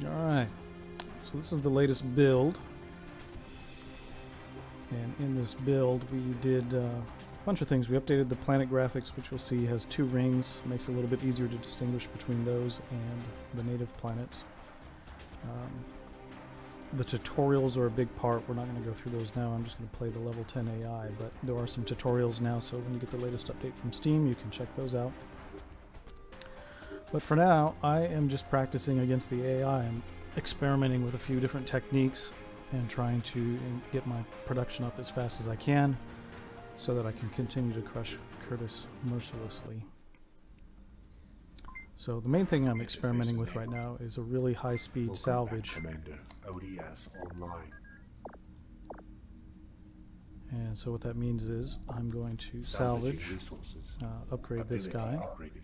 Alright, so this is the latest build, and in this build we did a bunch of things. We updated the planet graphics, which you'll see has 2 rings, makes it a little bit easier to distinguish between those and the native planets. The tutorials are a big part. We're not going to go through those now. I'm just going to play the level 10 AI, but there are some tutorials now, so when you get the latest update from Steam, you can check those out. But for now, I am just practicing against the AI. I'm experimenting with a few different techniques and trying to get my production up as fast as I can so that I can continue to crush Curtis mercilessly. So the main thing I'm experimenting with right now is a really high-speed salvage. Commander, ODS online. And so what that means is I'm going to salvage, upgrade this guy. Upgraded.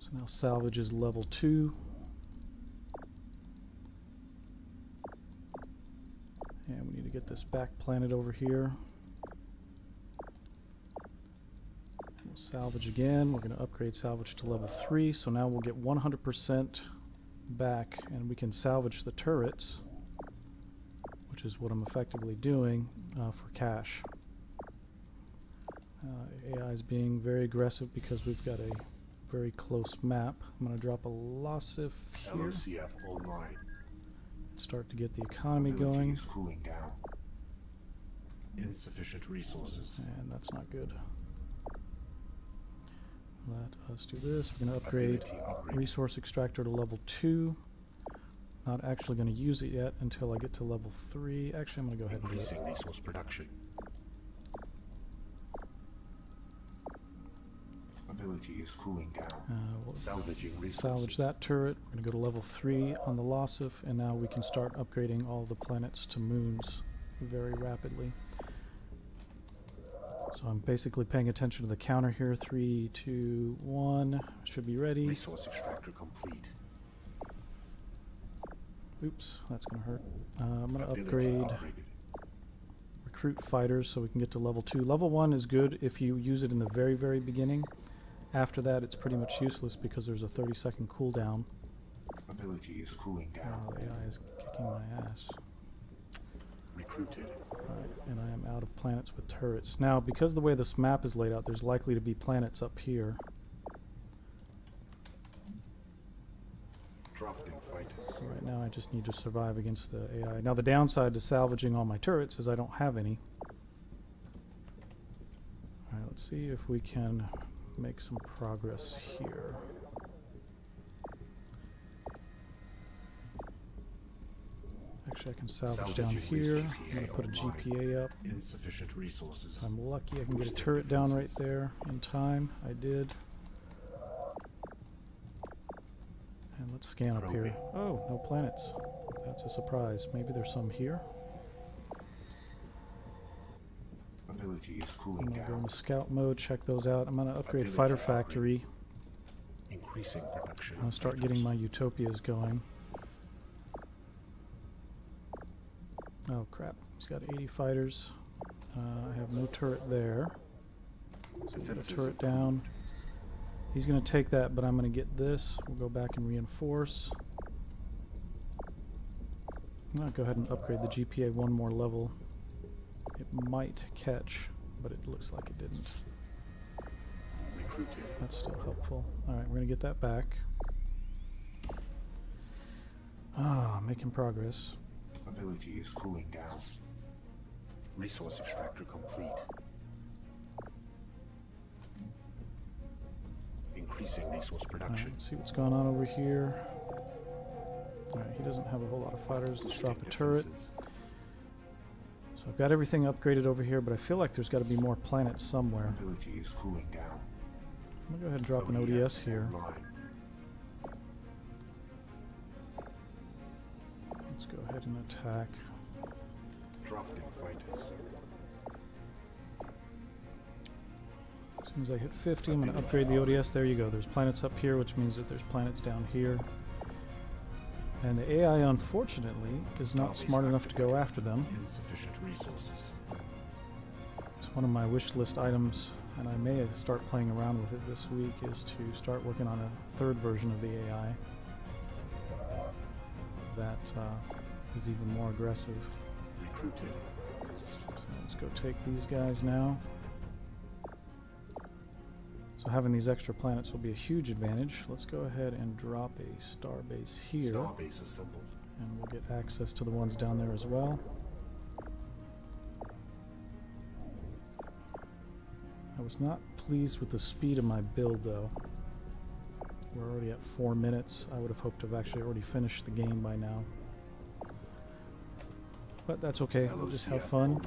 So now salvage is level 2. And we need to get this back planet over here. We'll salvage again. We're going to upgrade salvage to level 3. So now we'll get 100% back, and we can salvage the turrets, which is what I'm effectively doing for cash. AI is being very aggressive because we've got a very close map. I'm going to drop a LOSIF here. LOCF online. Start to get the economy Ability going. is cooling down. Insufficient resources. And that's not good. Let us do this. We're going to upgrade resource extractor to level 2. Not actually going to use it yet until I get to level 3. Actually, I'm going to go ahead and do it. Increasing resource production. Ability is cooling down. We'll Salvaging resources. salvage that turret. We're going to go to level 3 on the LOSIF, and now we can start upgrading all the planets to moons very rapidly. So I'm basically paying attention to the counter here. 3, 2, 1. Should be ready. Resource extractor complete. Oops, that's going to hurt. I'm going to Ability upgrade upgraded. recruit fighters so we can get to level 2. Level 1 is good if you use it in the very, very beginning. After that, it's pretty much useless because there's a 30-second cooldown. Ability is cooling down. The AI is kicking my ass. Recruited. Right, and I am out of planets with turrets. Now, because the way this map is laid out, there's likely to be planets up here. Drafting fighters. So right now I just need to survive against the AI. Now the downside to salvaging all my turrets is I don't have any. Alright, let's see if we can make some progress here. Actually, I can salvage down here. I'm going to put a GPA up. Insufficient resources. If I'm lucky, I can get a turret down right there in time. I did. And let's scan up here. Oh, no planets. That's a surprise. Maybe there's some here. Ability is I'm cooling going to go down. into scout mode, check those out. I'm going to upgrade Ability Fighter upgrade. Factory. Increasing production. I'm going to start getting my utopias going. Oh crap, he's got 80 fighters. I have no turret there. So we'll get a turret down. He's going to take that, but I'm going to get this. We'll go back and reinforce. I'm going to go ahead and upgrade the GPA 1 more level. It might catch, but it looks like it didn't. Recruited. That's still helpful. Alright, we're going to get that back. Making progress. Ability is cooling down. Resource extractor complete. Increasing resource production. Let's see what's going on over here. Alright, he doesn't have a whole lot of fighters. Let's drop a turret. So I've got everything upgraded over here, but I feel like there's got to be more planets somewhere. Ability is cooling down. I'm going to go ahead and drop an ODS here. Let's go ahead and attack. Drafting fighters. As soon as I hit 50, I'm going to upgrade the ODS. There you go. There's planets up here, which means that there's planets down here. And the AI, unfortunately, is not smart enough to go after them. Insufficient resources. It's one of my wish list items, and I may start playing around with it this week, is to start working on a 3rd version of the AI. that is even more aggressive. Recruited. So let's go take these guys now. So having these extra planets will be a huge advantage. Let's go ahead and drop a star base here. Star base assembled. And we'll get access to the ones down there as well. I was not pleased with the speed of my build though. We're already at 4 minutes. I would have hoped to have actually already finished the game by now. But that's okay, we'll just have fun.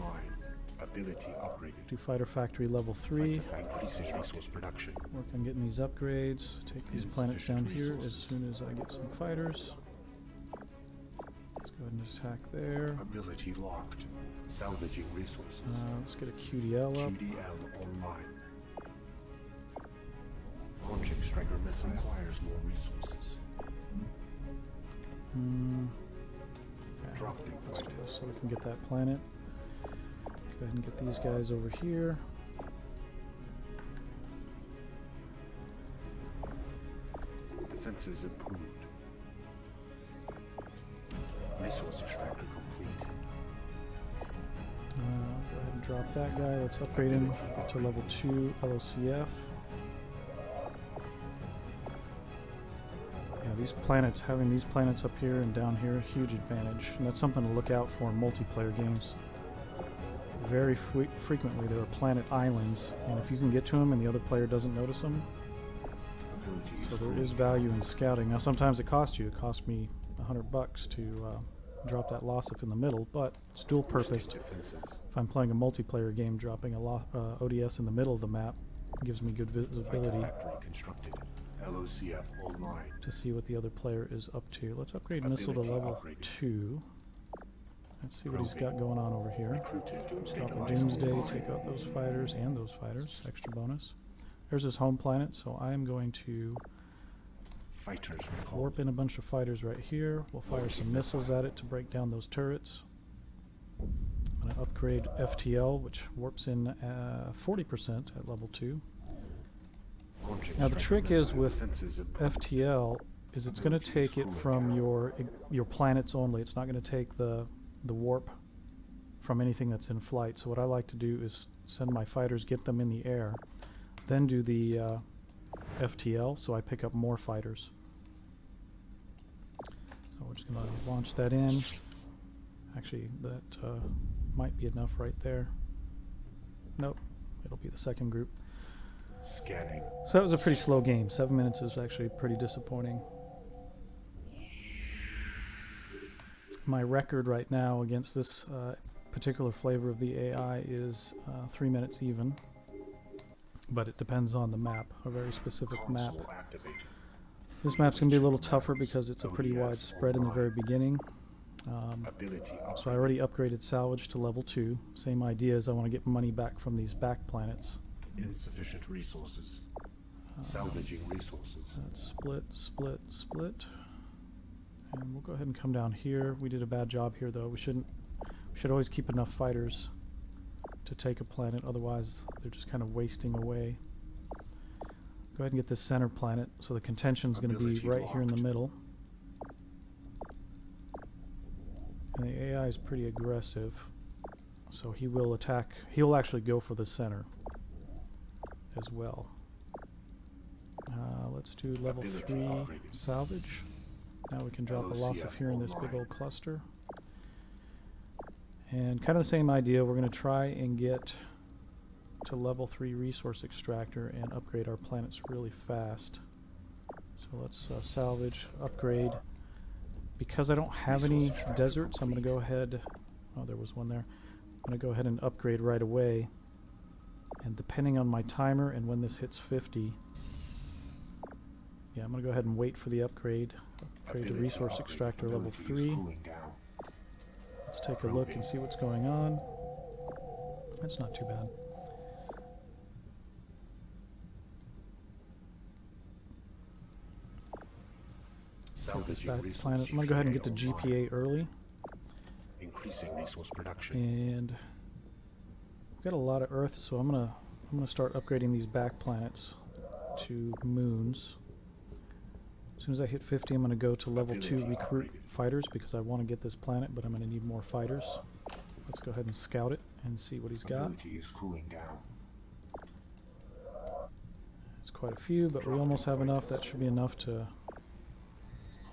Ability upgraded. Do Fighter Factory level 3. Increasing resource production. Work on getting these upgrades. Take these planets down here as soon as I get some fighters. Let's go ahead and attack there. Ability locked. Salvaging resources. Let's get a QDL up. QDL online. Launching Striker missile requires more resources. Drafting Let's do fighters. this so we can get that planet. Go ahead and get these guys over here. Defenses improved. Resource extractor complete. Go ahead and drop that guy. Let's upgrade him to level 2 LOCF. Yeah, these planets, having these planets up here and down here, huge advantage. And that's something to look out for in multiplayer games. Very frequently there are planet islands, and if you can get to them and the other player doesn't notice them, so there is value in scouting. Now sometimes it costs you. It cost me $100 to drop that Lossif in the middle, but it's dual purposed. If I'm playing a multiplayer game, dropping a ODS in the middle of the map gives me good visibility LOCF online. to see what the other player is up to. Let's upgrade missile to level 2. Let's see what he's got going on over here. Drop a Doomsday, take out those fighters and those fighters. Extra bonus. There's his home planet, so I'm going to warp in a bunch of fighters right here. We'll fire some missiles at it to break down those turrets. I'm going to upgrade FTL, which warps in 40% at level 2. Now the trick is with FTL is it's going to take it from your planets only. It's not going to take the warp from anything that's in flight. So what I like to do is send my fighters, get them in the air, then do the FTL, so I pick up more fighters. So we're just going to launch that in. Actually, that might be enough right there. Nope, it'll be the second group. Scanning. So that was a pretty slow game. 7 minutes is actually pretty disappointing. My record right now against this particular flavor of the AI is 3 minutes even, but it depends on the map, a very specific map. This map's going to be a little tougher because it's a pretty wide spread in the very beginning. So I already upgraded salvage to level 2. Same idea as I want to get money back from these back planets. Insufficient resources. Salvaging resources. That's split, split, split. And we'll go ahead and come down here. We did a bad job here though. We should always keep enough fighters to take a planet, otherwise they're just kind of wasting away. Go ahead and get this center planet. So the contention's going to be right here in the middle. And the AI is pretty aggressive, so he will attack. He'll actually go for the center as well. Let's do level 3 salvage. Now we can drop a Lossif here in this big old cluster. And kind of the same idea, we're going to try and get to level 3 resource extractor and upgrade our planets really fast. So let's salvage, upgrade. Because I don't have any deserts, I'm going to go ahead, oh there was one there, I'm going to go ahead and upgrade right away. And depending on my timer and when this hits 50, yeah, I'm going to go ahead and wait for the upgrade. Upgrade to resource extractor level 3. Let's take a look and see what's going on. That's not too bad. Back planet. I'm going to go ahead and get to GPA early. Increasing resource production. And we've got a lot of Earth, so I'm gonna start upgrading these back planets to moons. As soon as I hit 50, I'm going to go to level 2 recruit fighters because I want to get this planet, but I'm going to need more fighters. Let's go ahead and scout it and see what he's got. Ability is cooling down. It's quite a few, but we almost have enough. That should be enough to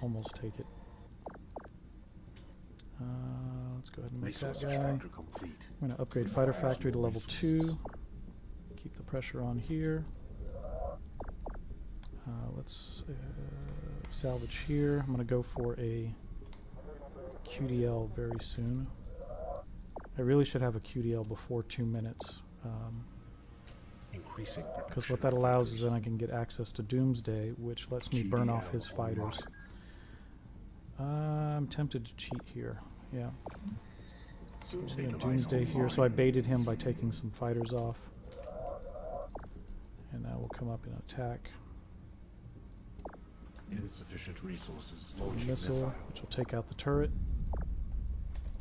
almost take it. Let's go ahead and make that guy. I'm going to upgrade Fighter Factory to level 2. Keep the pressure on here. Let's salvage here. I'm going to go for a QDL very soon. I really should have a QDL before 2 minutes. Because what that allows is then I can get access to Doomsday, which lets me burn off his fighters. I'm tempted to cheat here. Yeah. So we're going to Doomsday here. So I baited him by taking some fighters off. And now we'll come up and attack. Insufficient resources. Missile, which will take out the turret.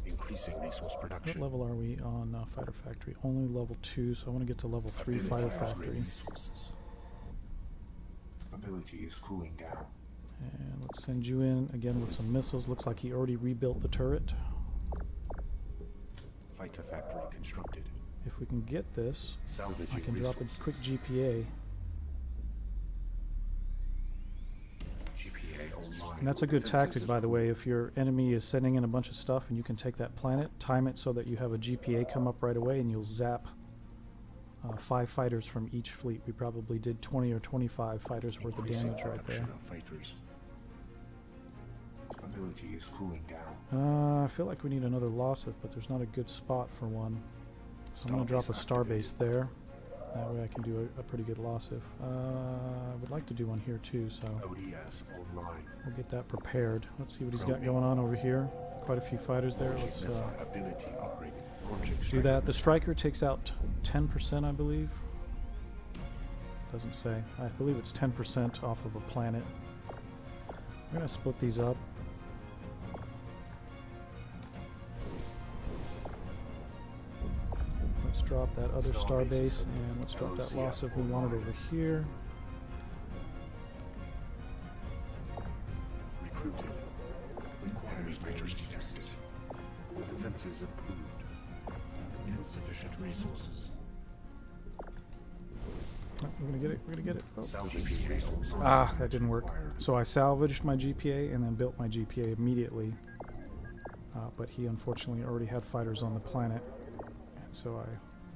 Increasing resource production. What level are we on Fighter Factory? Only level 2, so I want to get to level 3 Fighter Factory. Ability is cooling down. And let's send you in again with some missiles. Looks like he already rebuilt the turret. Fighter Factory constructed. If we can get this, Salvaging I can drop a quick GPA. And that's a good tactic, by the way. If your enemy is sending in a bunch of stuff and you can take that planet, time it so that you have a GPA come up right away and you'll zap 5 fighters from each fleet. We probably did 20 or 25 fighters worth of damage right there. Ability is cooling down. I feel like we need another Lossif, but there's not a good spot for one. So I'm going to drop a Starbase there. That way I can do a pretty good Lossif. I would like to do one here too, so we'll get that prepared. Let's see what he's got going on over here. Quite a few fighters there. Let's do that. The Striker takes out 10%, I believe. Doesn't say. I believe it's 10% off of a planet. We're going to split these up. Let's drop that other Starbase, and let's drop that Lossif we wanted over here. Recruited. Requires major defenses. Defenses improved. Insufficient resources. Oh, we're gonna get it. We're gonna get it. Oh. Salvaging resources. Ah, that didn't work. So I salvaged my GPA and then built my GPA immediately. But he unfortunately already had fighters on the planet, and so I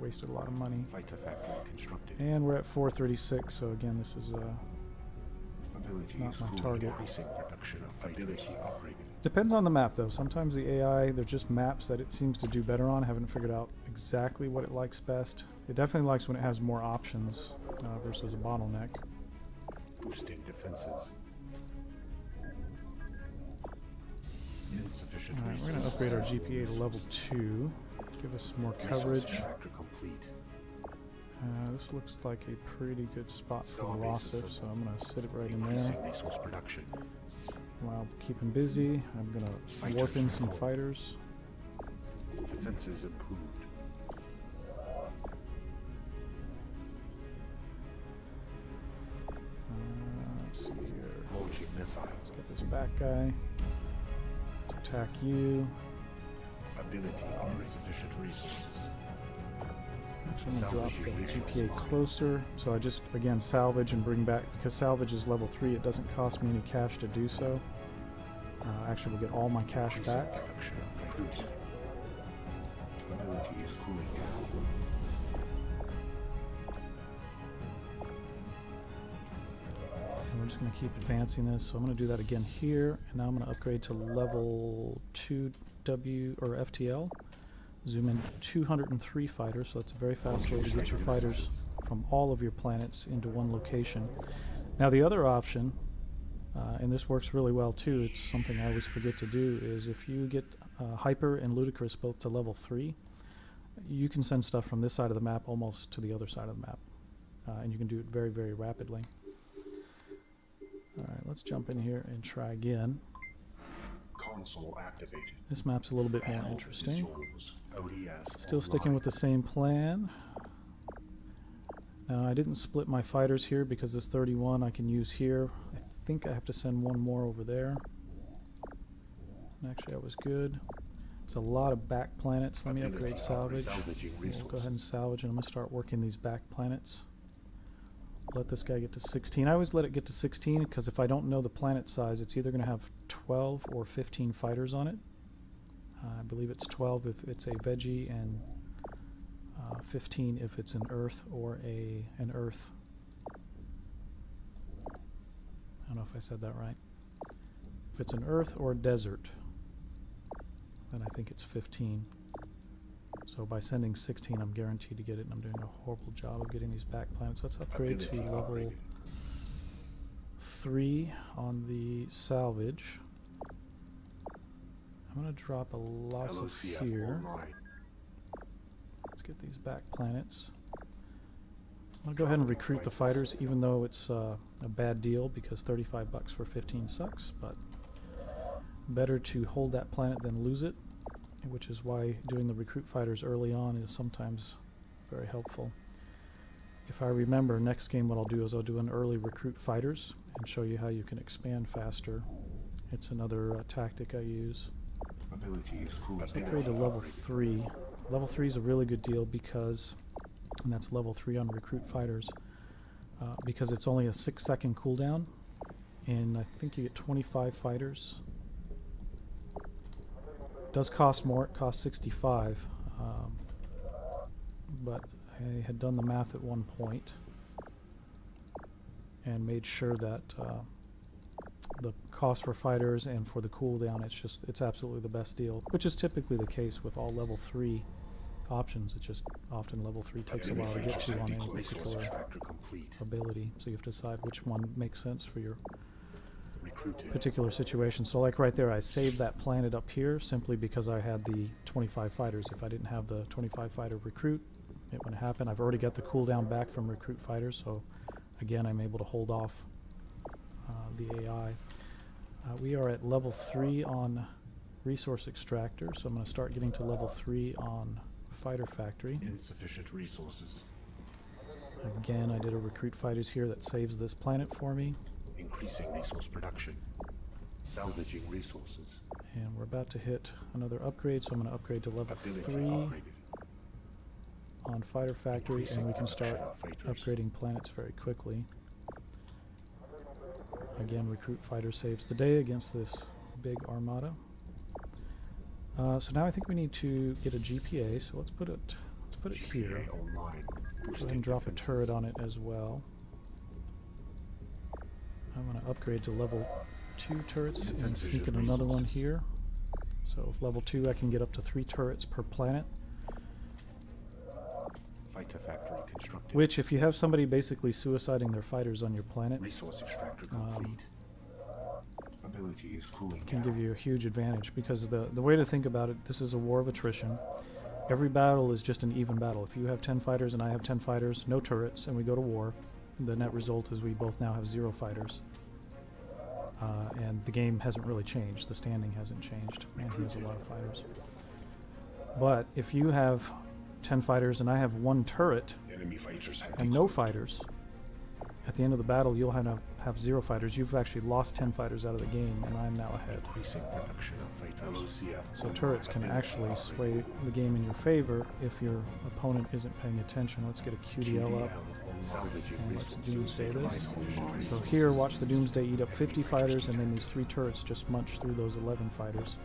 wasted a lot of money. Fighter Factory constructed. And we're at 436. So again, this is not my target. Production of ability operating. Depends on the map, though. Sometimes the AI, they're just maps that it seems to do better on. I haven't figured out exactly what it likes best. It definitely likes when it has more options versus a bottleneck. Boosting defenses. Insufficient Alright, we're going to upgrade our GPA to level 2. Give us some more coverage. This looks like a pretty good spot for the Lossif, so I'm going to sit it right in there. Resource production. While keeping busy, I'm going to warp in some fighters. Defenses improved. Let's see here. Launching missile. Let's get this back guy. Let's attack you. Ability insufficient resources. Actually, I'm going to drop the GPA closer. So I just, again, salvage and bring back. Because salvage is level 3, it doesn't cost me any cash to do so. Actually, we'll get all my cash back. Ability is cooling down. And we're just going to keep advancing this. So I'm going to do that again here. And now I'm going to upgrade to level 2 W or FTL. Zoom in 203 fighters, so that's a very fast way to get your fighters from all of your planets into one location. Now the other option, and this works really well too, it's something I always forget to do, is if you get Hyper and Ludicrous both to level 3, you can send stuff from this side of the map almost to the other side of the map. And you can do it very, very rapidly. Alright, let's jump in here and try again. Console activated. This map's a little bit more interesting. ODS Still sticking with the same plan. Now I didn't split my fighters here because this 31 I can use here. I think I have to send one more over there. And actually, I was good. It's a lot of back planets. Let me upgrade salvage. We'll go ahead and salvage, and I'm going to start working these back planets. Let this guy get to 16. I always let it get to 16 because if I don't know the planet size, it's either going to have 12 or 15 fighters on it. I believe it's 12 if it's a veggie and 15 if it's an Earth or an Earth. I don't know if I said that right. If it's an Earth or a desert, then I think it's 15. So by sending 16, I'm guaranteed to get it, and I'm doing a horrible job of getting these back planets. Let's upgrade to level 3 on the salvage. I'm going to drop a Losif here. Let's get these back planets. I'm going to go ahead and recruit the fighters, even though it's a bad deal because 35 bucks for 15 sucks, but better to hold that planet than lose it, which is why doing the recruit fighters early on is sometimes very helpful. If I remember, next game what I'll do is I'll do an early recruit fighters and show you how you can expand faster. It's another tactic I use. Let's upgrade to level 3. Level 3 is a really good deal because, and that's level 3 on recruit fighters, because it's only a 6-second cooldown, and I think you get 25 fighters. Does cost more, it costs 65, but I had done the math at one point and made sure that the cost for fighters and for the cooldown, it's absolutely the best deal, which is typically the case with all level 3 options. It's just often level 3 takes a while to get to on any particular ability, so you have to decide which one makes sense for your particular situation. So like right there, I saved that planet up here simply because I had the 25 fighters. If I didn't have the 25 fighter recruit, it wouldn't happen. I've already got the cooldown back from recruit fighters, so again, I'm able to hold off the AI. We are at level 3 on resource extractor, so I'm going to start getting to level 3 on fighter factory. Insufficient resources. Again, I did a recruit fighters here that saves this planet for me. Increasing resource production. Salvaging resources. And we're about to hit another upgrade, so I'm going to upgrade to level 3 on fighter factory, and we can start upgrading planets very quickly. Again, recruit fighter saves the day against this big armada. So now I think we need to get a GPA, so let's put it here. Go ahead and drop a turret on it as well. I'm going to upgrade to level 2 turrets and sneak in another one here. So with level 2 I can get up to 3 turrets per planet. Fighter factory constructed. Which, if you have somebody basically suiciding their fighters on your planet, Resource extractor complete. Ability is cooling can down. give you a huge advantage, because the way to think about it, this is a war of attrition. Every battle is just an even battle. If you have 10 fighters and I have 10 fighters, no turrets, and we go to war, the net result is we both now have 0 fighters. And the game hasn't really changed. The standing hasn't changed. And he has a lot of fighters. But if you have 10 fighters and I have 1 turret Enemy fighters have and no fighters, at the end of the battle you'll have 0 fighters. You've actually lost 10 fighters out of the game, and I'm now ahead. increasing production of fighters. So turrets can actually sway the game in your favor if your opponent isn't paying attention. Let's get a QDL up. And let's doomsday this. So here, watch the doomsday eat up 50 fighters, and then these 3 turrets just munch through those 11 fighters.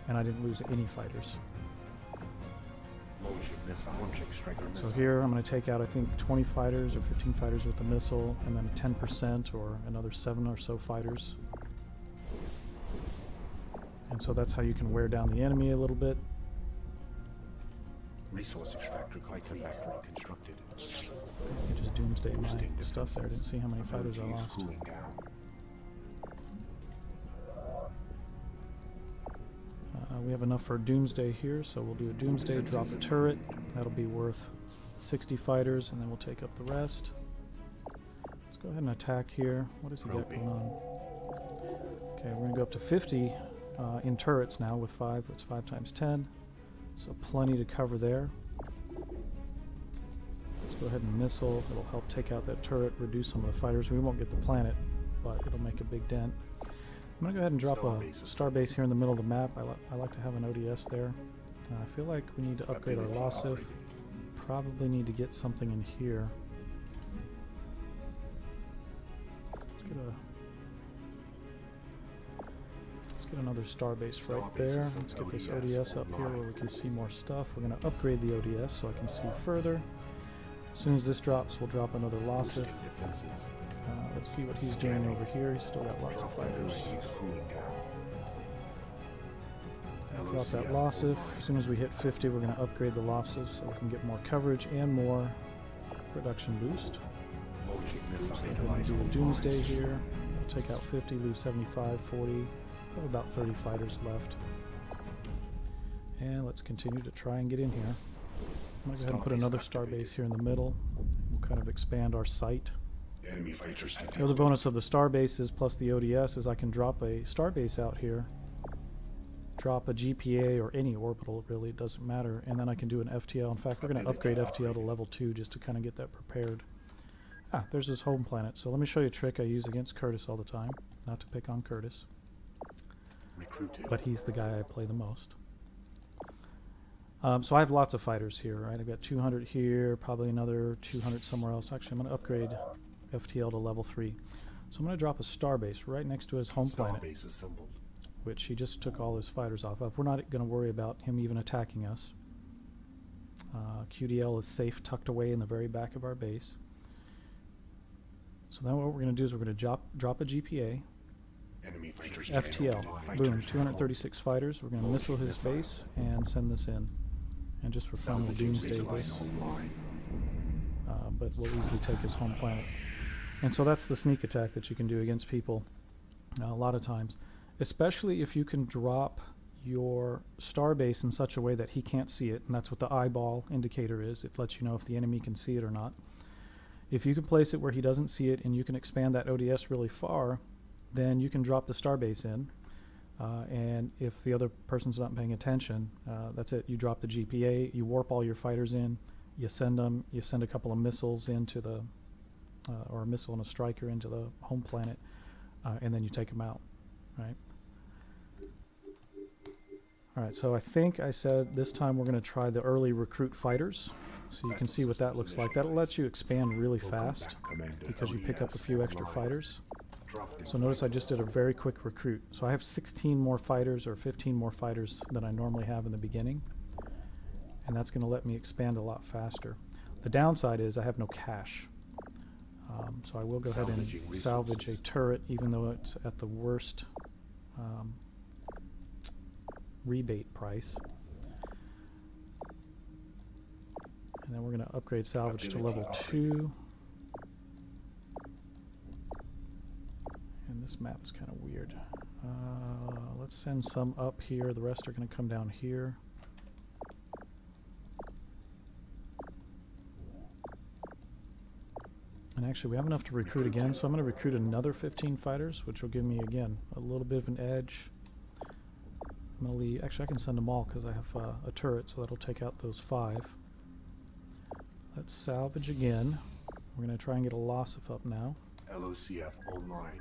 And I didn't lose any fighters. So here I'm going to take out, I think, 20 fighters or 15 fighters with the missile, and then 10% or another 7 or so fighters. And so that's how you can wear down the enemy a little bit. Resource extractor fighter factory constructed. You just doomsday my stuff there. I didn't see how many fighters I lost. Cooling down. We have enough for doomsday here, so we'll do a doomsday, drop a turret. That'll be worth 60 fighters, and then we'll take up the rest. Let's go ahead and attack here. What does he got going on? Okay, we're going to go up to 50 in turrets now with 5. It's 5 times 10, so plenty to cover there. Let's go ahead and missile. It'll help take out that turret, reduce some of the fighters. We won't get the planet but it'll make a big dent. I'm going to go ahead and drop a starbase here in the middle of the map. I like to have an ODS there. I feel like we need to upgrade our Losif. Probably need to get something in here. Let's get another starbase right there. Let's get this ODS up here where we can see more stuff. We're going to upgrade the ODS so I can see further. As soon as this drops, we'll drop another Losif. Let's see what he's doing over here. He's still got lots of fighters. Drop that Losif. As soon as we hit 50, we're going to upgrade the Losif so we can get more coverage and more production boost. Let's go ahead and do the Doomsday here. I'll take out 50, leave 75, 40, about 30 fighters left. And let's continue to try and get in here. I'm going to go ahead and put another starbase here in the middle. We'll kind of expand our site. The other bonus of the starbases plus the ODS is I can drop a starbase out here, drop a GPA or any orbital, it really doesn't matter, and then I can do an FTL. In fact, we're going to upgrade FTL to level 2 just to kind of get that prepared. Ah, there's his home planet. So let me show you a trick I use against Curtis all the time. Not to pick on Curtis, but he's the guy I play the most. So I have lots of fighters here, right? I've got 200 here, probably another 200 somewhere else. Actually, I'm going to upgrade FTL to level 3. So I'm going to drop a starbase right next to his home planet, which he just took all his fighters off of. We're not going to worry about him even attacking us. QDL is safe, tucked away in the very back of our base. So then what we're going to do is we're going to drop a GPA. FTL, boom, 236 fighters. We're going to missile his base and send this in. And just for fun, we'll doomsday this. But we'll easily take his home planet. And so that's the sneak attack that you can do against people a lot of times. Especially if you can drop your starbase in such a way that he can't see it. And that's what the eyeball indicator is. It lets you know if the enemy can see it or not. If you can place it where he doesn't see it and you can expand that ODS really far, then you can drop the starbase in, and if the other person's not paying attention, that's it. You drop the GPA, you warp all your fighters in, you send them, you send a couple of missiles into the, or a missile and a striker into the home planet, and then you take them out, right? All right, so I think I said this time we're going to try the early recruit fighters. So you can see what that looks like. That'll let you expand really fast because you pick up a few extra fighters. So notice I just did a very quick recruit. So I have 16 more fighters or 15 more fighters than I normally have in the beginning. And that's going to let me expand a lot faster. The downside is I have no cash. So I will go ahead and salvage a turret even though it's at the worst rebate price. And then we're going to upgrade salvage to level 2. And this map is kind of weird. Let's send some up here. The rest are going to come down here. And actually we have enough to recruit again, so I'm going to recruit another 15 fighters, which will give me, again, a little bit of an edge. I'm going to leave, actually I can send them all because I have a turret, so that'll take out those 5. Let's salvage again. We're going to try and get a Losif up now. LOCF online.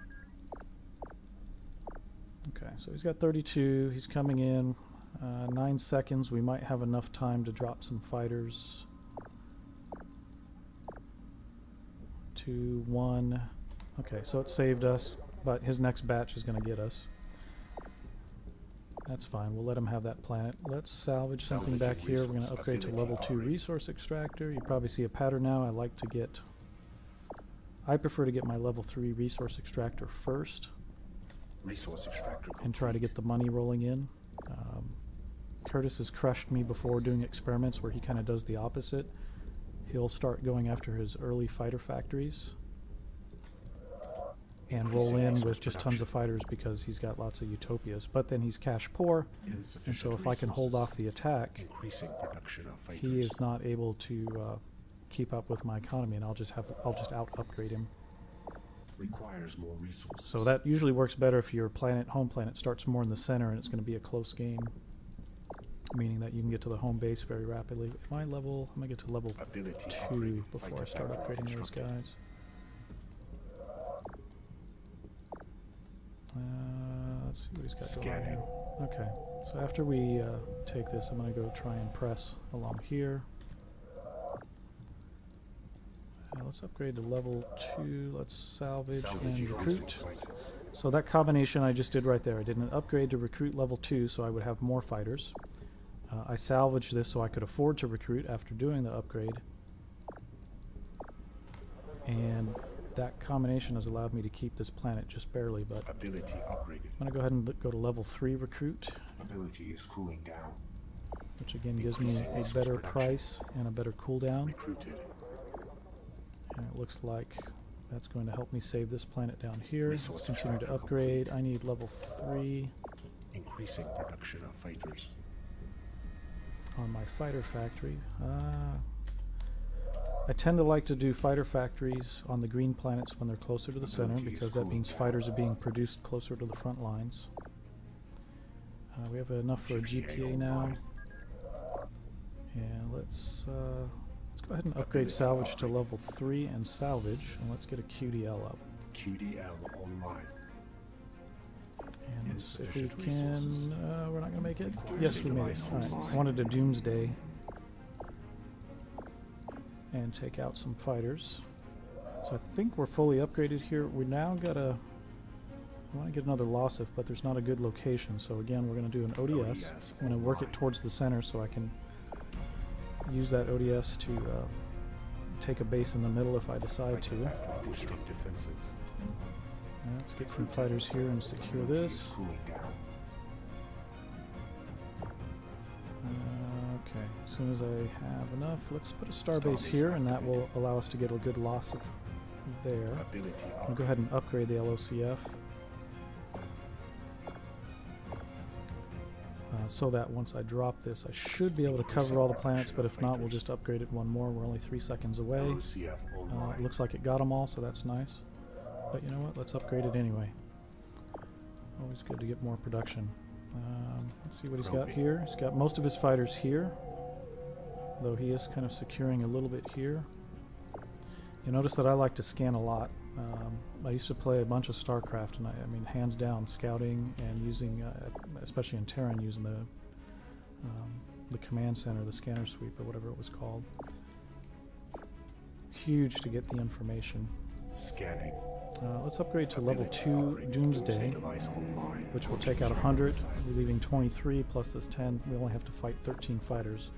Okay, so he's got 32. He's coming in. 9 seconds. We might have enough time to drop some fighters. 2, 1. Okay, so it saved us, but his next batch is going to get us. That's fine. We'll let him have that planet. Let's salvage something back here. We're going to upgrade to level 2 resource extractor. You probably see a pattern now. I prefer to get my level 3 resource extractor first. And try to get the money rolling in. Curtis has crushed me before doing experiments where he kind of does the opposite. He'll start going after his early fighter factories and roll in with just tons of fighters because he's got lots of utopias. But then he's cash poor, and so if I can hold off the attack, he is not able to keep up with my economy, and I'll just out upgrade him. Requires more resources. So that usually works better if your home planet starts more in the center and it's going to be a close game, meaning that you can get to the home base very rapidly. I'm going to get to level 2 before I start upgrading those guys. Let's see what he's got going on here. Okay, so after we take this, I'm going to go try and press along here. Let's upgrade to level 2. Let's salvage and recruit. So that combination I just did right there. I did an upgrade to recruit level 2 so I would have more fighters. I salvaged this so I could afford to recruit after doing the upgrade. And that combination has allowed me to keep this planet just barely, but Ability upgraded. I'm going to go ahead and go to level 3 recruit, Ability is cooling down. which again gives me a better price and a better cooldown. Recruited. And it looks like that's going to help me save this planet down here. Let's Resource continue to extractor upgrade. I need level 3 Increasing production of fighters. on my fighter factory. I tend to like to do fighter factories on the green planets when they're closer to the center, because that means fighters are being produced closer to the front lines. We have enough for a GPA now. And let's go ahead and upgrade salvage to level 3 and salvage, and let's get a QDL up. QDL online. And let's see if we can... we're not going to make it? Yes, we made it. Alright, I wanted a Doomsday and take out some fighters. So I think we're fully upgraded here. We now got a... I want to get another Lossif, but there's not a good location. So again, we're going to do an ODS. I'm going to work it towards the center so I can use that ODS to take a base in the middle if I decide to. Boosting defenses. Let's get some fighters here and secure this. Cooling down. Okay, as soon as I have enough, let's put a starbase here, and that will allow us to get a good loss of there. I'll go ahead and upgrade the LOCF. So that once I drop this, I should be able to cover all the planets, but if not, we'll just upgrade it one more. We're only 3 seconds away. It looks like it got them all, so that's nice. But you know what? Let's upgrade it anyway. Always good to get more production. Let's see what he's got here. He's got most of his fighters here, though he is kind of securing a little bit here. You notice that I like to scan a lot. I used to play a bunch of StarCraft, and I mean, hands down, scouting and using, especially in Terran, using the command center, the scanner sweep, or whatever it was called. Huge to get the information. Scanning. Let's upgrade to level 2 Doomsday, which will take out 100, leaving 23 plus this 10. We only have to fight 13 fighters.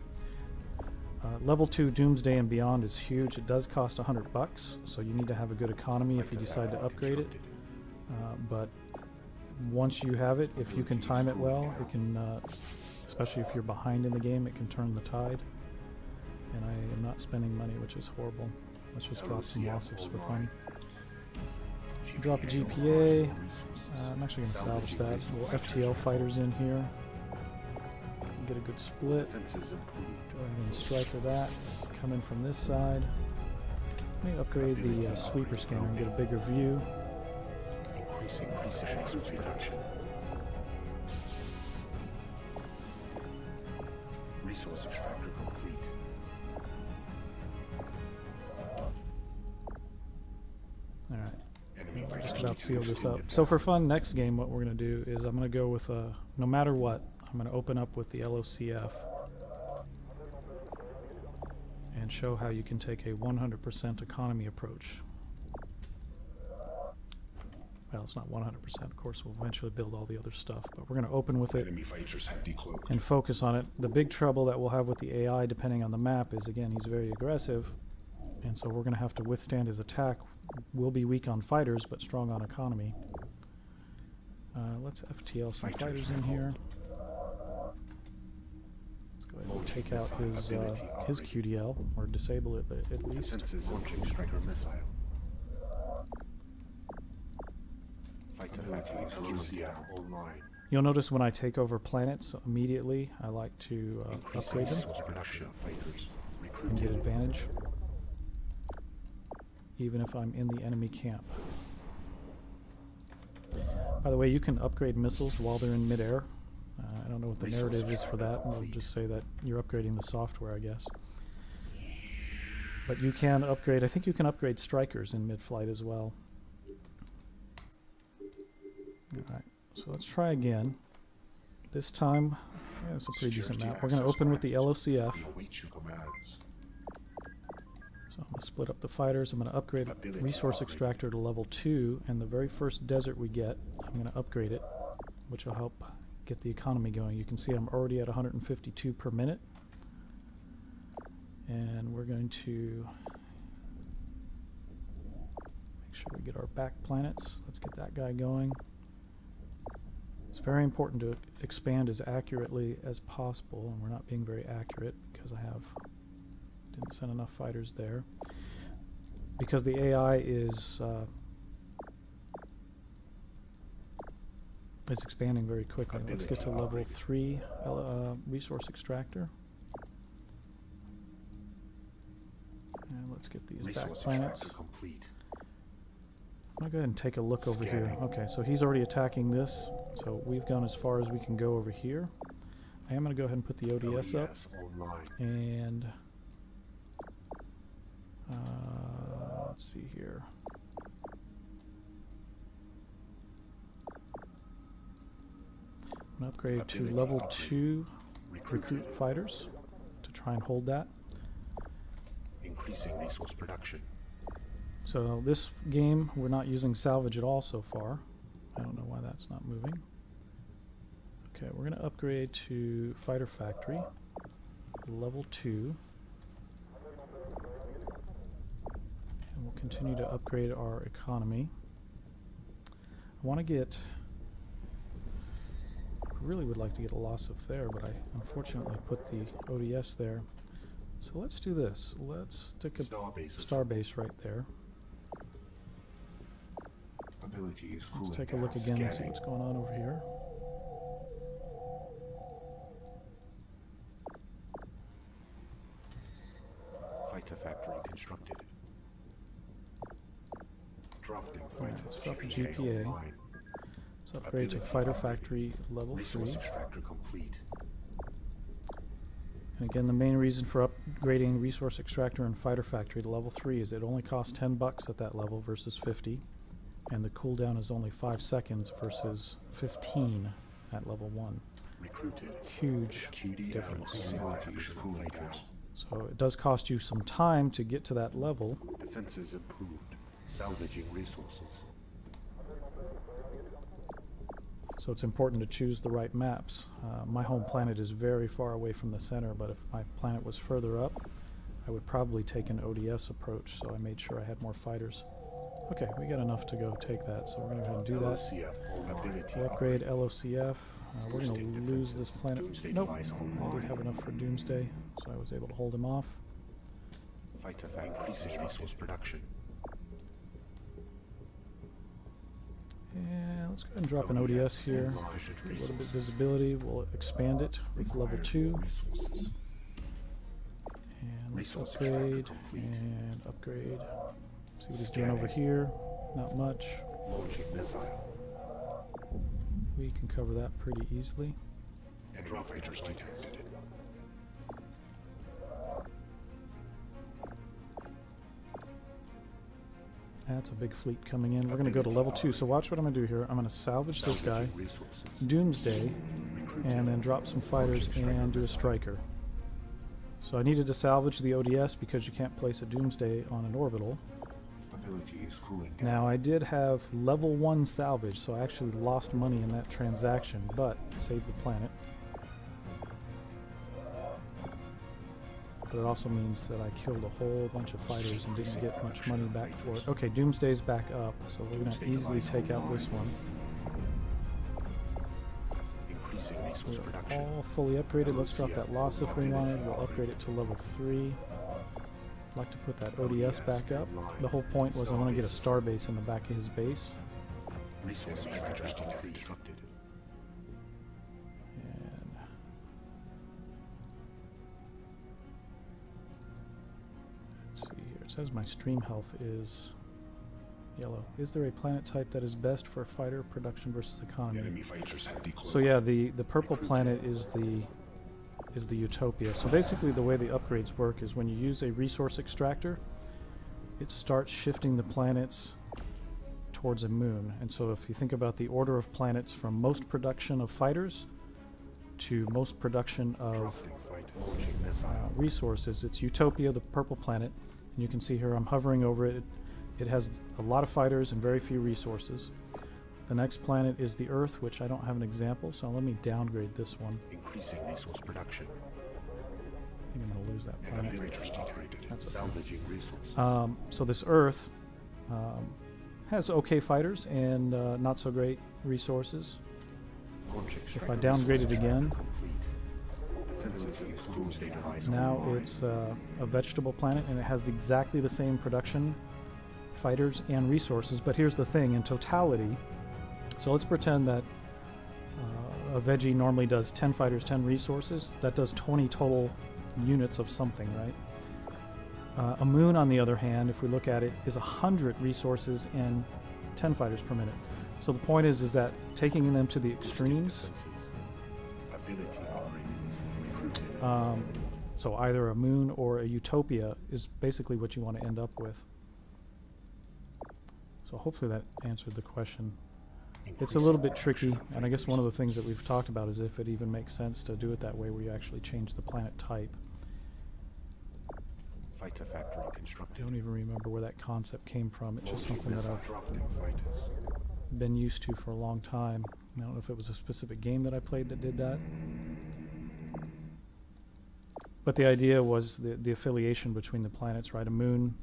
Level 2 Doomsday and beyond is huge. It does cost $100, so you need to have a good economy if you decide to upgrade it. But once you have it, if you can time it well, it can, especially if you're behind in the game, it can turn the tide. And I am not spending money, which is horrible. Let's just drop some losses for fun. Drop a GPA. I'm actually going to salvage that. Little FTL fighters in here. Get a good split. Go ahead and striker that. Come in from this side. Let me upgrade the sweeper scanner and get a bigger view. Increasing precision production. Resource extractor complete. Alright. Just about seal this up. So for fun, next game what we're going to do is I'm going to go with, no matter what, I'm going to open up with the LOCF and show how you can take a 100% economy approach. Well, it's not 100%, of course, we'll eventually build all the other stuff, but we're going to open with it and focus on it. The big trouble that we'll have with the AI, depending on the map, is, again, he's very aggressive, and so we're going to have to withstand his attack. We'll be weak on fighters, but strong on economy. Let's FTL some fighters in here. Let's go ahead and take out his QDL, or disable it at least. You'll notice when I take over planets immediately, I like to upgrade them and get advantage, even if I'm in the enemy camp. By the way, you can upgrade missiles while they're in midair. I don't know what the narrative is for that. We'll just say that you're upgrading the software, I guess. But you can upgrade, I think you can upgrade strikers in mid-flight as well. Alright, so let's try again. This time, yeah, it's a pretty decent map. We're going to open with the LOCF. So I'm going to split up the fighters. I'm going to upgrade Resource Extractor to level 2, and the very first desert we get, I'm going to upgrade it, which will help get the economy going. You can see I'm already at 152 per minute. And we're going to make sure we get our back planets. Let's get that guy going. It's very important to expand as accurately as possible, and we're not being very accurate because didn't send enough fighters there. Because the AI is expanding very quickly. Let's get to level 3 Resource Extractor. And let's get these back planets. I'm going to go ahead and take a look over here. Okay, so he's already attacking this. So we've gone as far as we can go over here. I am going to go ahead and put the ODS up. And let's see here. I'm going to upgrade to level 2 recruit fighters to try and hold that. Increasing resource production. So this game, we're not using salvage at all so far. I don't know why that's not moving. Okay, we're going to upgrade to Fighter Factory, level 2. And we'll continue to upgrade our economy. I want to get... I really would like to get a loss of there, but I unfortunately put the ODS there. So let's do this. Let's stick a starbase right there. Let's take a look again and see what's going on over here. Fighter factory constructed. Drafting fighter. Let's drop a GPA. Let's upgrade to Fighter Factory level 3. Extractor complete. And again, the main reason for upgrading Resource Extractor and Fighter Factory to level 3 is it only costs $10 at that level versus 50. And the cooldown is only 5 seconds versus 15 at level 1. Recruited. Huge difference. So it does cost you some time to get to that level. Defenses improved. Salvaging resources. So it's important to choose the right maps. My home planet is very far away from the center, but if my planet was further up, I would probably take an ODS approach, so I made sure I had more fighters. Okay, we got enough to go take that, so we're going to go ahead and do that. We'll upgrade LOCF. We're going to lose this planet. Nope, I did have enough for Doomsday, so I was able to hold him off. Fighter increasing resource production. And let's go ahead and drop an ODS here. Get a little bit of visibility. We'll expand it with level 2. And let's upgrade and upgrade. See what he's doing over here. Not much. We can cover that pretty easily. That's a big fleet coming in. We're going to go to level 2. So watch what I'm going to do here. I'm going to salvage this guy, Doomsday, and then drop some fighters and do a striker. So I needed to salvage the ODS because you can't place a Doomsday on an orbital. Now I did have level 1 salvage, so I actually lost money in that transaction, but saved the planet. But it also means that I killed a whole bunch of fighters and didn't get much money back for it. Okay, Doomsday's back up, so we're going to easily take out this one. We're all fully upgraded. Let's drop that loss if we wanted. We'll upgrade it to level 3. I'd like to put that ODS back up. The whole point was I want to get a starbase in the back of his base. Resource extractors constructed. And let's see here. It says my stream health is yellow. Is there a planet type that is best for fighter production versus economy? So yeah, the purple planet is the Utopia. So basically the way the upgrades work is when you use a resource extractor, it starts shifting the planets towards a moon. And so if you think about the order of planets from most production of fighters to most production of resources, it's Utopia, the purple planet. And you can see here I'm hovering over it. It has a lot of fighters and very few resources. The next planet is the Earth, which I don't have an example, so let me downgrade this one. Increasing resource production. I think I'm going to lose that planet. That's okay. Salvaging resources. So this Earth has okay fighters and not so great resources. If I downgrade it again, now it's a vegetable planet and it has exactly the same production, fighters, and resources. But here's the thing, in totality, so let's pretend that a veggie normally does 10 fighters, 10 resources. That does 20 total units of something, right? A moon, on the other hand, if we look at it, is 100 resources and 10 fighters per minute. So the point is that taking them to the extremes, so either a moon or a utopia is basically what you want to end up with. So hopefully that answered the question. It's a little bit tricky, and I guess one of the things that we've talked about is if it even makes sense to do it that way where you actually change the planet type. Fighter factory constructed. I don't even remember where that concept came from. It's just something that I've been used to for a long time. I don't know if it was a specific game that I played that did that. But the idea was the affiliation between the planets, right? A moon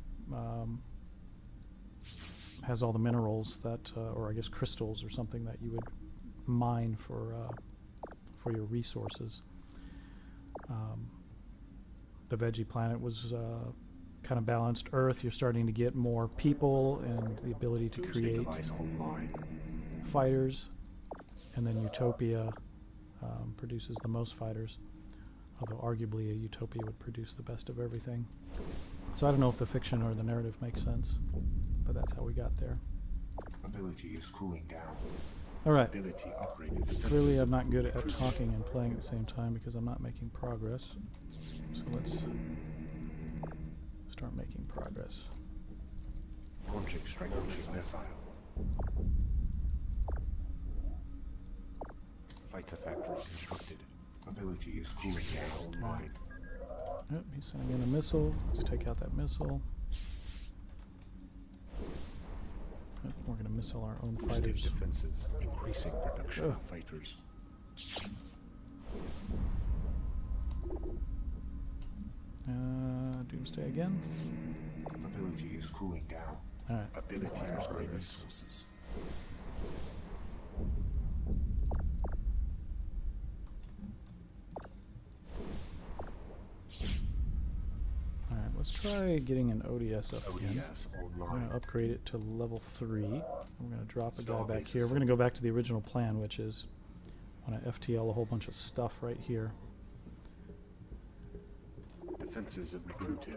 has all the minerals that, or I guess crystals or something that you would mine for your resources. The veggie planet was kind of balanced. Earth, you're starting to get more people and the ability to create fighters. And then Utopia produces the most fighters, although arguably a Utopia would produce the best of everything. So I don't know if the fiction or the narrative makes sense, but that's how we got there. Ability is cooling down. Alright, Ability upgraded. clearly I'm not good at talking and playing at the same time because I'm not making progress. So let's start making progress. Launching striker missile. Fighter factory constructed. Ability is cooling down. Online. Yep, he's sending in a missile. Let's take out that missile. Yep, we're going to missile our own fighters. Defenses. Increasing production of fighters. Doomsday again. Ability is cooling down. Alright. Ability is great resources. Alright, let's try getting an ODS up again. ODS We're online. going to upgrade it to level 3. We're going to drop a guy back here. We're going to go back to the original plan, which is I want to FTL a whole bunch of stuff right here. Defenses have recruited.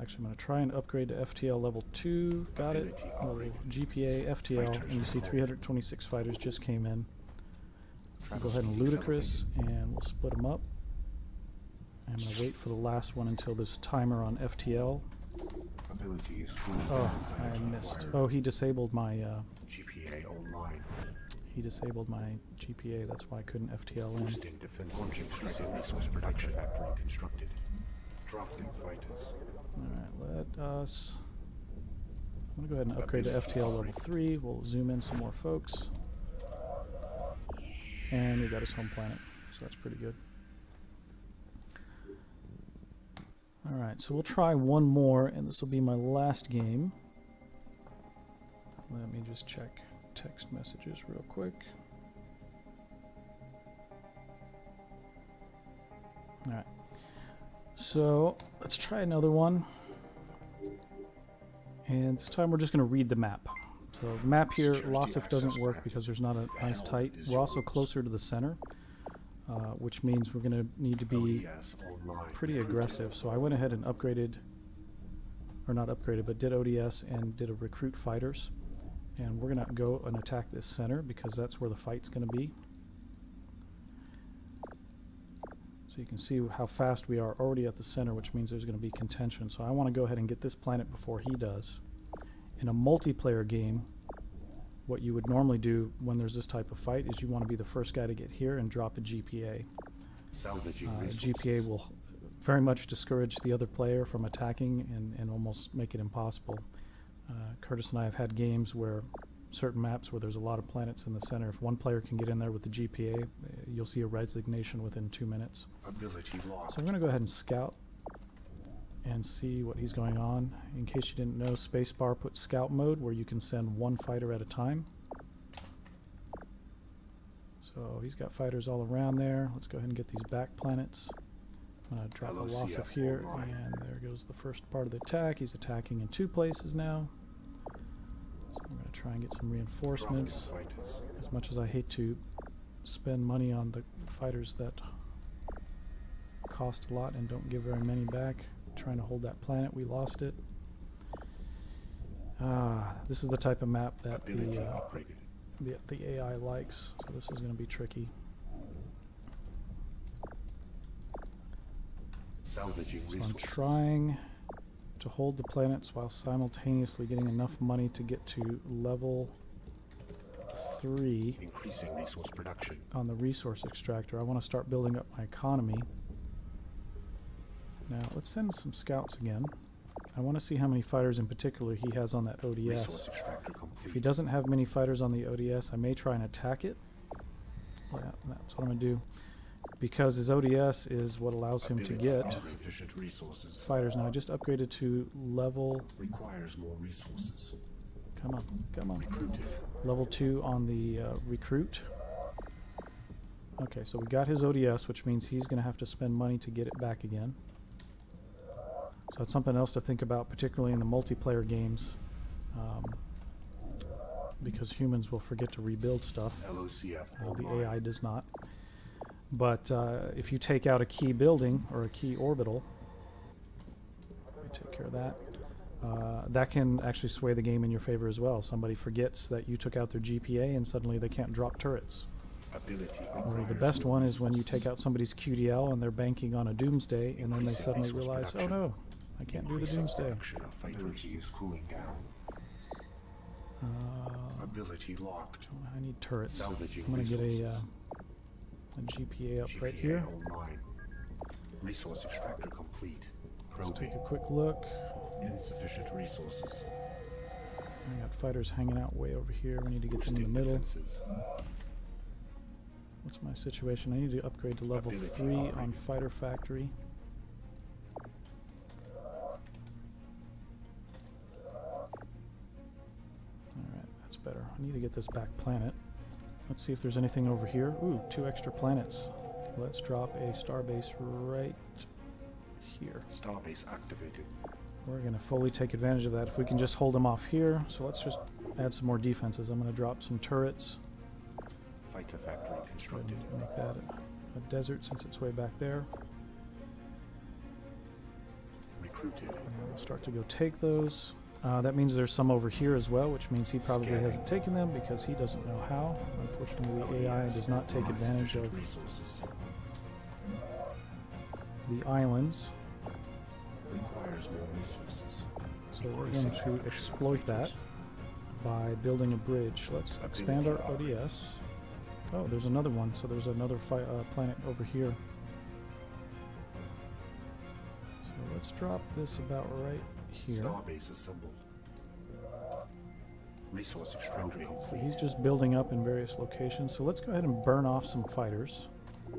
Actually, I'm going to try and upgrade to FTL level 2. Got it. Level GPA, FTL, and you see 326 fighters just came in. I'll go ahead and Ludicrous, and we'll split them up. I'm going to wait for the last one until this timer on FTL. Ability is cooling Oh, down. I missed. Oh, he disabled my GPA online. GPA. That's why I couldn't FTL in. Boosting defense. Launching striker resource production factory constructed. Drafting fighters. Alright, let us... I'm going to go ahead and upgrade to FTL level 3. We'll zoom in some more folks. And we got his home planet, so that's pretty good. Alright, so we'll try one more, and this will be my last game. Let me just check text messages real quick. Alright, so let's try another one. And this time we're just going to read the map. So the map here, loss if doesn't work because there's not a nice tight. We're also closer to the center, which means we're going to need to be pretty aggressive. So I went ahead and upgraded, or not upgraded, but did ODS and did a recruit fighters. And we're going to go and attack this center because that's where the fight's going to be. So you can see how fast we are already at the center, which means there's going to be contention. So I want to go ahead and get this planet before he does. In a multiplayer game, what you would normally do when there's this type of fight is you want to be the first guy to get here and drop a GPA. GPA will very much discourage the other player from attacking and almost make it impossible. Curtis and I have had games where certain maps where there's a lot of planets in the center, if one player can get in there with the GPA, you'll see a resignation within 2 minutes. So I'm going to go ahead and scout and see what he's going on. In case you didn't know, spacebar puts scout mode where you can send one fighter at a time. So he's got fighters all around there. Let's go ahead and get these back planets. I'm going to drop a loss of here, and there goes the first part of the attack. He's attacking in 2 places now. So I'm going to try and get some reinforcements. As much as I hate to spend money on the fighters that cost a lot and don't give very many back, trying to hold that planet, we lost it. This is the type of map that the AI likes, so this is going to be tricky. So I'm trying to hold the planets while simultaneously getting enough money to get to level 3 increasing resource production on the resource extractor. I want to start building up my economy. Now let's send some scouts again. I want to see how many fighters in particular he has on that ODS. If he doesn't have many fighters on the ODS, I may try and attack it. Yeah, that's what I'm going to do. Because his ODS is what allows him to get fighters. Now I just upgraded to level... requires more resources. Come on, come on. Level 2 on the recruit. Okay, so we got his ODS, which means he's going to have to spend money to get it back again. So that's something else to think about, particularly in the multiplayer games, because humans will forget to rebuild stuff. The AI does not. But if you take out a key building or a key orbital, let me take care of that. That can actually sway the game in your favor as well. Somebody forgets that you took out their GPA and suddenly they can't drop turrets. Or the best one is when you take out somebody's QDL and they're banking on a doomsday and then they suddenly realize, oh no, I can't do the doomsday. Ability is cooling down. Ability locked. I need turrets. I'm going to get a GPA up right here. Resource extractor complete. Let's take a quick look. Insufficient resources. I got fighters hanging out way over here. We need to get them in the middle. What's my situation? I need to upgrade to level 3 on Fighter Factory. Alright, that's better. I need to get this back planet. Let's see if there's anything over here. Ooh, 2 extra planets. Let's drop a starbase right here. Starbase activated. We're going to fully take advantage of that if we can just hold them off here. So let's just add some more defenses. I'm going to drop some turrets. Fighter factory constructed. Make that a desert since it's way back there. Recruited. And we'll start to go take those. That means there's some over here as well, which means he probably hasn't taken them because he doesn't know how. Unfortunately, the AI does not take advantage of the islands. Requires more resources. So we're going to exploit that by building a bridge. Let's expand our ODS. Oh, there's another one. So there's another planet over here. So let's drop this about right here. Starbase assembled. Resource extractor complete. So he's just building up in various locations. So let's go ahead and burn off some fighters.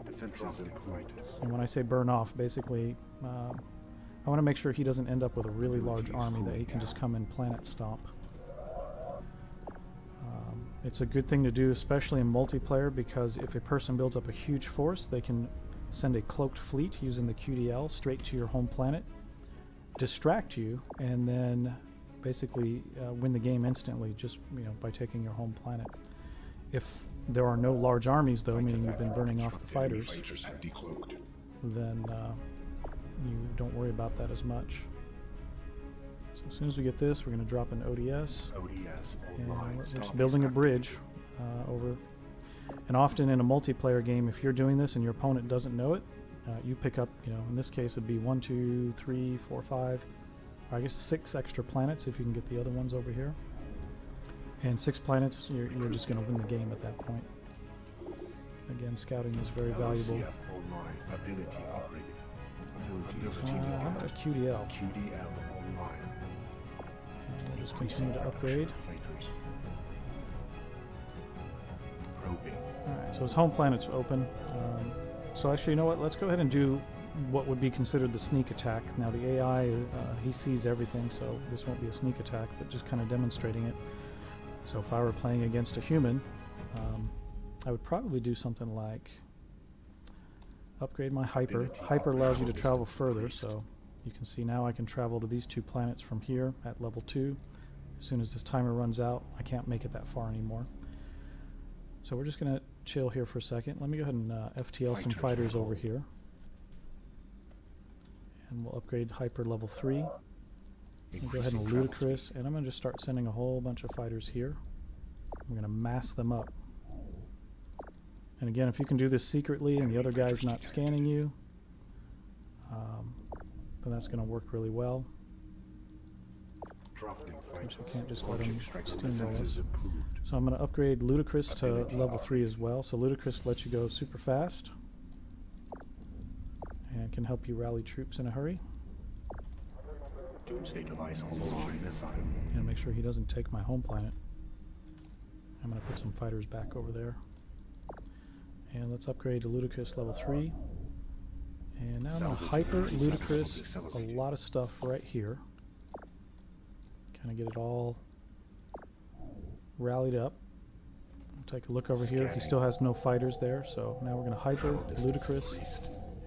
Defenses and fighters. And when I say burn off, basically, I want to make sure he doesn't end up with a really large army that he can just come and planet stomp. It's a good thing to do, especially in multiplayer, because if a person builds up a huge force, they can send a cloaked fleet using the QDL straight to your home planet, distract you, and then basically win the game instantly just by taking your home planet. If there are no large armies, though, meaning you've been burning off the fighters, then you don't worry about that as much. So as soon as we get this, we're going to drop an ODS. And we're just building a bridge over. And often in a multiplayer game, if you're doing this and your opponent doesn't know it, you pick up, in this case it'd be 1, 2, 3, 4, 5. I guess 6 extra planets if you can get the other ones over here. And 6 planets, you're just going to win the game at that point. Again, scouting is very valuable. Ability upgraded. How about a QDL? QDL online. And we'll just continue to upgrade. Fighters. Probing. Alright, so his home planet's open. So actually, you know what? Let's go ahead and do what would be considered the sneak attack. Now the AI, he sees everything, so this won't be a sneak attack, but just kind of demonstrating it. So if I were playing against a human, I would probably do something like upgrade my hyper. Hyper allows you to travel further, so you can see now I can travel to these 2 planets from here at level 2. As soon as this timer runs out, I can't make it that far anymore. So we're just going to chill here for a second. Let me go ahead and FTL some fighters over here. And we'll upgrade hyper level 3. We'll go ahead and ludicrous, and I'm going to just start sending a whole bunch of fighters here. I'm going to mass them up. And again, if you can do this secretly and the other guy's not scanning you, then that's going to work really well. Which we can't just let him steamroll us. So I'm going to upgrade ludicrous to level 3 as well. So ludicrous lets you go super fast and can help you rally troops in a hurry. Doomsday device online. And make sure he doesn't take my home planet. I'm going to put some fighters back over there. And let's upgrade to ludicrous level 3. And now I'm going to hyper ludicrous a lot of stuff right here. Kind of get it all rallied up. We'll take a look over here. He still has no fighters there, so now we're going to hyper ludicrous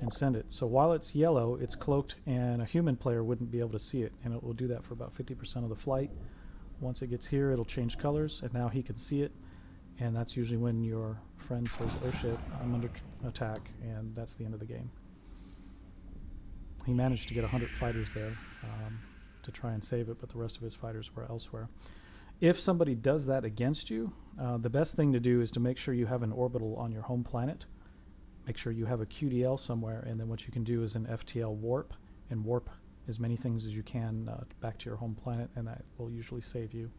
and send it. So while it's yellow, it's cloaked, and a human player wouldn't be able to see it, and it will do that for about 50% of the flight. Once it gets here, it'll change colors, and now he can see it, and that's usually when your friend says, "Oh shit, I'm under attack," and that's the end of the game. He managed to get 100 fighters there to try and save it, but the rest of his fighters were elsewhere. If somebody does that against you, the best thing to do is to make sure you have an orbital on your home planet. Make sure you have a QDL somewhere, and then what you can do is an FTL warp, and warp as many things as you can back to your home planet, and that will usually save you.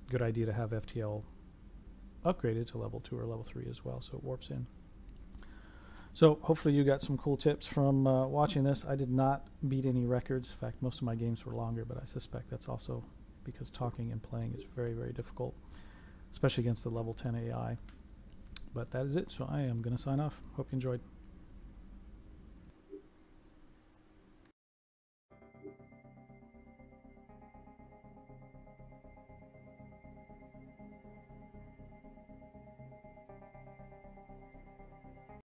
Good idea to have FTL upgraded to level 2 or level 3 as well, so it warps in. So hopefully you got some cool tips from watching this. I did not beat any records. In fact, most of my games were longer, but I suspect that's also because talking and playing is very, very difficult, especially against the level 10 AI. But that is it, so I am going to sign off. Hope you enjoyed.